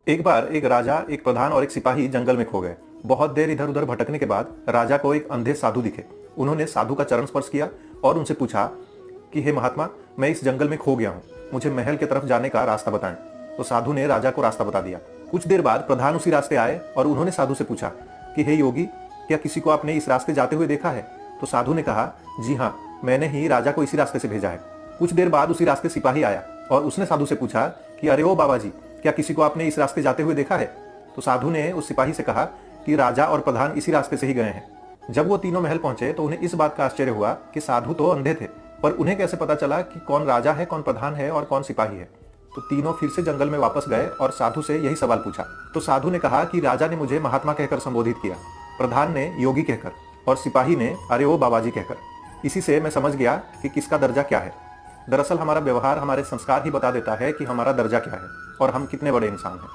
एक बार एक राजा, एक प्रधान और एक सिपाही जंगल में खो गए। बहुत देर इधर उधर भटकने के बाद राजा को एक अंधे साधु दिखे। उन्होंने साधु का चरण स्पर्श किया और उनसे पूछा कि हे महात्मा, मैं इस जंगल में खो गया हूँ, मुझे महल की तरफ जाने का रास्ता बताएं। तो साधु ने राजा को रास्ता बता दिया। कुछ देर बाद प्रधान उसी रास्ते आए और उन्होंने साधु से पूछा कि हे योगी, क्या किसी को आपने इस रास्ते जाते हुए देखा है? तो साधु ने कहा, जी हाँ, मैंने ही राजा को इसी रास्ते से भेजा है। कुछ देर बाद उसी रास्ते सिपाही आया और उसने साधु से पूछा कि अरे ओ बाबा जी, क्या किसी को आपने इस रास्ते जाते हुए देखा है? तो साधु ने उस सिपाही से कहा कि राजा और प्रधान इसी रास्ते से ही गए हैं। जब वो तीनों महल पहुंचे तो उन्हें इस बात का आश्चर्य हुआ कि साधु तो अंधे थे, पर उन्हें कैसे पता चला कि कौन राजा है, कौन प्रधान है और कौन सिपाही है। तो तीनों फिर से जंगल में वापस गए और साधु से यही सवाल पूछा। तो साधु ने कहा कि राजा ने मुझे महात्मा कहकर संबोधित किया, प्रधान ने योगी कहकर और सिपाही ने अरे ओ बाबा जी कहकर। इसी से मैं समझ गया कि किसका दर्जा क्या है। दरअसल हमारा व्यवहार, हमारे संस्कार ही बता देता है कि हमारा दर्जा क्या है और हम कितने बड़े इंसान हैं।